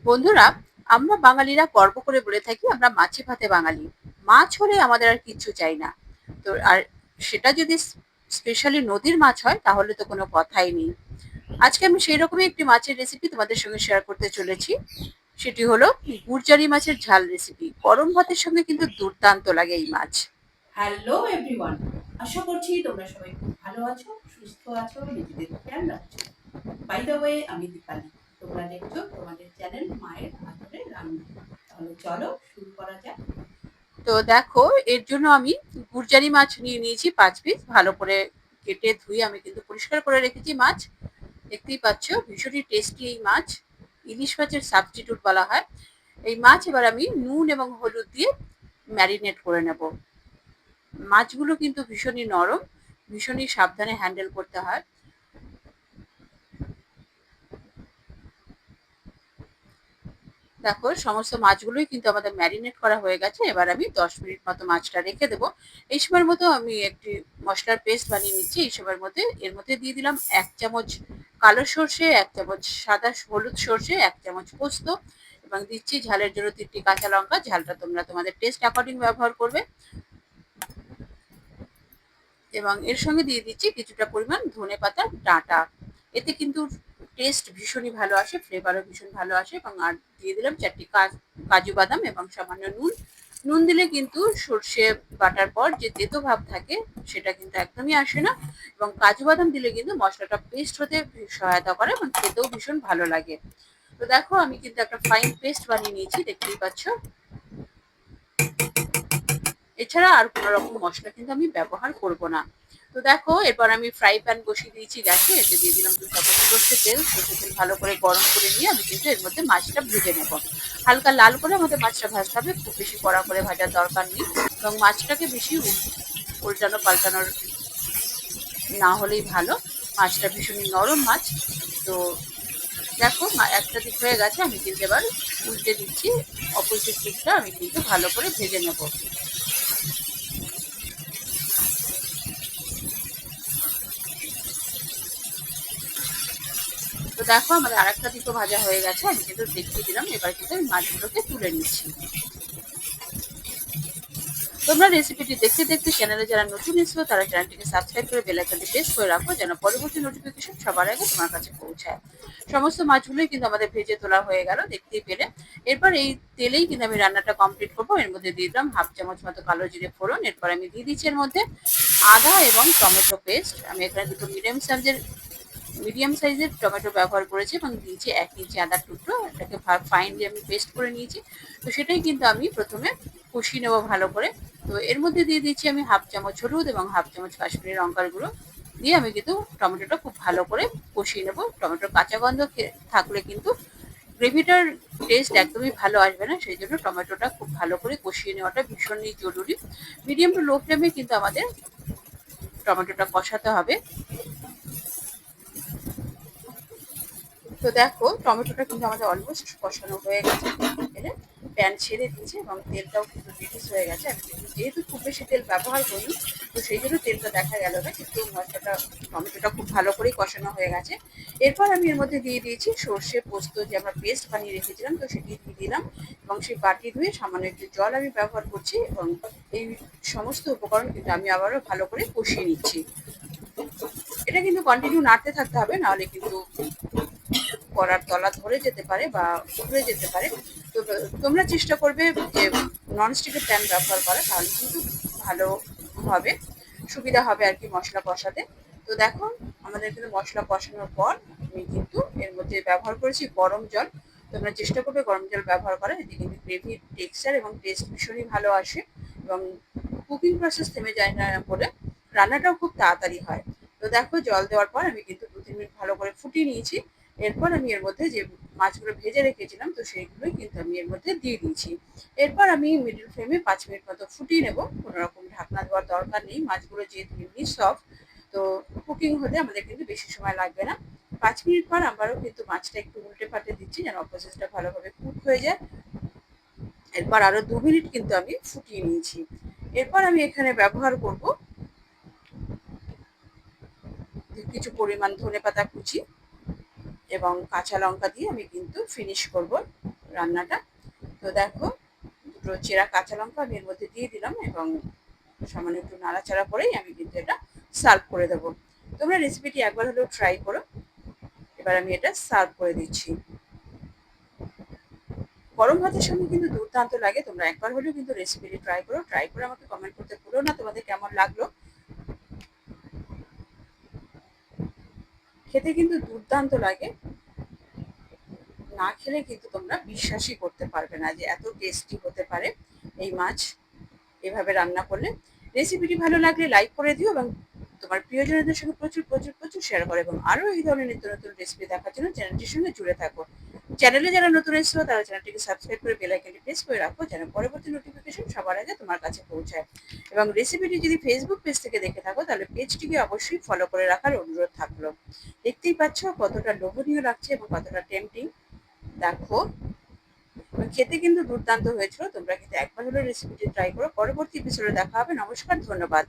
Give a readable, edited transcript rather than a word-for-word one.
বন্ধুরা, আমরা বাঙালিরা গর্ব করে বলে থাকি আমরা মাছে ভাতে বাঙালি। মাছ হলে আমাদের আর কিচ্ছু চাই না। তো আর সেটা যদি স্পেশালি নদীর মাছ হয় তাহলে তো কোনো কথাই নেই। আজকে আমি সেই রকমই একটি মাছের রেসিপি তোমাদের সঙ্গে শেয়ার করতে চলেছি। সেটি হলো গুড়জারি মাছের ঝাল রেসিপি। গরম ভাতের সঙ্গে কিন্তু দুর্দান্ত লাগে এই মাছ। হ্যালো এভরিওয়ান, আশা করছি তোমরা সবাই খুব ভালো আছো, সুস্থ আছো, নিজেদের খেয়াল রাখছো। বাই দ্য ওয়ে, আমি দীপালি। তোমরা দেখছো তোমাদের চ্যানেল মায়ের আদরে রান্না। তাহলে চলো শুরু করা যাক। তো দেখো, এর জন্য আমি গুড়জারি মাছ নিয়ে নিয়েছি 5 পিস। ভালো করে কেটে ধুয়ে আমি কিন্তু পরিষ্কার করে রেখেছি মাছ। দেখতেই পাচ্ছ ভীষণই টেস্টি এই মাছ। ইলিশ মাছের সাবস্টিটিউট বলা হয় এই মাছ। এবার আমি নুন এবং হলুদ দিয়ে ম্যারিনেট করে নেব। মাছগুলো কিন্তু ভীষণই নরম, ভীষণই সাবধানে হ্যান্ডেল করতে হয়। দেখো, সমস্ত মাছগুলোই কিন্তু আমাদের ম্যারিনেট করা হয়ে গেছে। এবার আমি 10 মিনিট মতো মাছটা রেখে দেবো। এই সময়ের মতো আমি একটি মশলার পেস্ট বানিয়ে নিচ্ছি। এই সময়ের মধ্যে এর মধ্যে দিয়ে দিলাম 1 চামচ কালো সর্ষে, 1 চামচ সাদা হলুদ সর্ষে, 1 চামচ পোস্ত এবং দিচ্ছি ঝালের জন্য 3টি কাঁচা লঙ্কা। ঝালটা তোমরা তোমাদের টেস্ট অ্যাকর্ডিং ব্যবহার করবে। এবং এর সঙ্গে দিয়ে দিচ্ছি কিছুটা পরিমাণ ধনেপাতার ডাঁটা। এতে কিন্তু টেস্ট ভীষণই ভালো আসে, ফ্লেভারও ভীষণ ভালো আসে। এবং আর দিয়ে দিলাম 4টি কাজু বাদাম এবং সামান্য নুন। নুন দিলে কিন্তু সর্ষে বাটার পর যে তেতো ভাব থাকে সেটা কিন্তু একদমই আসে না। এবং কাজু বাদাম দিলে কিন্তু মশলাটা পেস্ট হতে সহায়তা করে এবং খেতেও ভীষণ ভালো লাগে। তো দেখো, আমি কিন্তু একটা ফাইন পেস্ট বানিয়ে নিয়েছি, দেখতেই পাচ্ছ। এছাড়া আর কোনো রকম মশলা কিন্তু আমি ব্যবহার করব না। তো দেখো, এরপর আমি ফ্রাই প্যান বসিয়ে দিয়েছি গ্যাসে। এতে দিয়ে দিলাম 2 চামচ সর্ষের তেল। সর্ষের তেল ভালো করে গরম করে নিয়ে আমি কিন্তু এর মধ্যে মাছটা ভেজে নেব। হালকা লাল করে আমাদের মাছটা ভাজতে হবে, খুব বেশি কড়া করে ভাজার দরকার নেই। এবং মাছটাকে বেশি উল্টানো পাল্টানোর না হলেই ভালো। মাছটা ভীষণই নরম মাছ। তো দেখো, একটা দিক হয়ে গেছে, আমি কিন্তু এবার উল্টে দিচ্ছি। অপোজিট দিকটা আমি কিন্তু ভালো করে ভেজে নেব। তো দেখো, আমাদের আরেকটা দিকও ভাজা হয়ে গেছে। আমি কিন্তু দেখিয়ে দিলাম। এবার কিন্তু আমি মাছগুলোকে তুলে নিচ্ছি। তোমরা রেসিপিটি দেখতে দেখতে চ্যানেলে যারা নতুন এসেছো তারা চ্যানেলটিকে সাবস্ক্রাইব করে বেল আইকনটি প্রেস করে রাখো, যেন পরবর্তী নোটিফিকেশন সবার আগে তোমার কাছে পৌঁছায়। সমস্ত মাছগুলোই কিন্তু আমাদের ভেজে তোলা হয়ে গেল, দেখতেই পেলে। এরপর এই তেলেই কিন্তু আমি রান্নাটা কমপ্লিট করবো। এর মধ্যে দিয়ে দিলাম 1/2 চামচ মতো কালো জিরে ফোড়ন। এরপর আমি দিয়ে দিচ্ছি এর মধ্যে আদা এবং টমেটো পেস্ট। আমি এখানে দুটো মিডিয়াম সাইজের টমেটো ব্যবহার করেছি এবং দিয়েছি 1 ইঞ্চি আদার টুকরো। এটাকে ফাইনলি আমি পেস্ট করে নিয়েছি। তো সেটাই কিন্তু আমি প্রথমে কষিয়ে নেবো ভালো করে। তো এর মধ্যে দিয়ে দিচ্ছি আমি 1/2 চামচ হলুদ এবং 1/2 চামচ কাশ্মীরি লঙ্কার গুঁড়ো। দিয়ে আমি কিন্তু টমেটোটা খুব ভালো করে কষিয়ে নেবো। টমেটোর কাঁচা গন্ধ থাকলে কিন্তু গ্রেভিটার টেস্ট একদমই ভালো আসবে না। সেই জন্য টমেটোটা খুব ভালো করে কষিয়ে নেওয়াটা ভীষণই জরুরি। মিডিয়াম টু লো ফ্লেমে কিন্তু আমাদের টমেটোটা কষাতে হবে। তো দেখো, টমেটোটা কিন্তু আমাদের অলমোস্ট কষানো হয়ে গেছে। এবারে প্যান ছেড়ে দিয়েছে এবং তেলটাও কিন্তু রিলিজ হয়ে গেছে। আমি কিন্তু যেহেতু খুব বেশি তেল ব্যবহার করিনি, তো সেই জন্য তেলটা দেখা গেল না। কিন্তু মশলাটা, টমেটোটা খুব ভালো করেই কষানো হয়ে গেছে। এরপর আমি এর মধ্যে দিয়ে দিয়েছি সর্ষে পোস্ত যে আমরা পেস্ট বানিয়ে রেখেছিলাম, তো সেটি দিয়ে দিলাম। এবং সেই বাটি ধুয়ে সামান্য একটু জল আমি ব্যবহার করছি। এবং এই সমস্ত উপকরণ কিন্তু আমি আবারও ভালো করে কষিয়ে নিচ্ছি। এটা কিন্তু কন্টিনিউ নাড়তে থাকতে হবে, নাহলে কিন্তু কড়ার তলা ধরে যেতে পারে বা পুড়ে যেতে পারে। তো তোমরা চেষ্টা করবে যে ননস্টিকের প্যান ব্যবহার করা, তাহলে কিন্তু ভালো হবে, সুবিধা হবে আর কি মশলা কষাতে। তো দেখো, আমাদের কিন্তু মশলা কষানোর পর আমি কিন্তু এর মধ্যে ব্যবহার করেছি গরম জল। তোমরা চেষ্টা করবে গরম জল ব্যবহার করা, এতে কিন্তু গ্রেভির টেক্সচার এবং টেস্ট ভীষণই ভালো আসে। এবং কুকিং প্রসেস থেমে যায় না বলে রান্নাটাও খুব তাড়াতাড়ি হয়। তো দেখো, জল দেওয়ার পর আমি কিন্তু 2-3 মিনিট ভালো করে ফুটিয়ে নিয়েছি। এরপর আমি এর মধ্যে যে মাছগুলো ভেজে রেখেছিলাম, তো সেইগুলোই কিন্তু আমি এর মধ্যে দিয়ে দিয়েছি। এরপর আমি মিডল ফ্লেমে 5 মিনিট মতো ফুটিয়ে নেব। কোনো রকম ঢাকনা দেওয়ার দরকার নেই, মাছগুলো যেহেতু এমনি সফট। তো কুকিং হতে আমাদের কিন্তু বেশি সময় লাগবে না। 5 মিনিট পর আবারও কিন্তু মাছটা একটু উল্টে পাল্টে দিচ্ছি, যেন প্রসেসটা ভালোভাবে কুক হয়ে যায়। এরপর আরো 2 মিনিট কিন্তু আমি ফুটিয়ে নিয়েছি। এরপর আমি এখানে ব্যবহার করব কিছু পরিমাণ ধনেপাতা কুচি এবং কাঁচা লঙ্কা দিয়ে আমি কিন্তু ফিনিশ করব। রান্নাটা। তো দেখো, দুটো চেরা কাঁচা লঙ্কা আমি এর মধ্যে দিয়ে দিলাম এবং সামান্য একটু নাড়াচাড়া করেই আমি কিন্তু এটা সার্ভ করে দেবো। তোমরা রেসিপিটি একবার হলেও ট্রাই করো। এবার আমি এটা সার্ভ করে দিচ্ছি। গরম ভাতের সঙ্গে কিন্তু দুর্দান্ত লাগে। তোমরা একবার হলেও কিন্তু রেসিপিটি ট্রাই করো। ট্রাই করে আমাকে কমেন্ট করতে ভুলো না তোমাদের কেমন লাগলো। খেতে কিন্তু দুর্দান্ত লাগে। না খেলে কিন্তু তোমরা বিশ্বাসই করতে পারবে না যে এত টেস্টি হতে পারে এই মাছ এভাবে রান্না করলে। রেসিপিটি ভালো লাগলে লাইক করে দিও এবং তোমার প্রিয়জনদের সঙ্গে প্রচুর প্রচুর প্রচুর শেয়ার করো এবং আরও এই ধরনের নিত্য নতুন রেসিপি দেখার জন্য চ্যানেলটির সঙ্গে জুড়ে থাকো। চ্যানেলে যারা নতুন এসেছো তারা চ্যানেলটিকে সাবস্ক্রাইব করে বেল আইকনটি প্রেস করে রাখো যেন পরবর্তী নোটিফিকেশন সবার আগে তোমার কাছে পৌঁছায়। এবং রেসিপিটি যদি ফেসবুক পেজ থেকে দেখে থাকো তাহলে পেজটিকে অবশ্যই ফলো করে রাখার অনুরোধ থাকলো। দেখতেই পাচ্ছ কতটা লোভনীয় লাগছে এবং কতটা টেম্পটিং। দেখো, খেতে কিন্তু দুর্দান্ত হয়েছিল। তোমরা কিন্তু একবার হলেও রেসিপিটি ট্রাই করো। পরবর্তী এপিসোডে দেখা হবে। নমস্কার, ধন্যবাদ।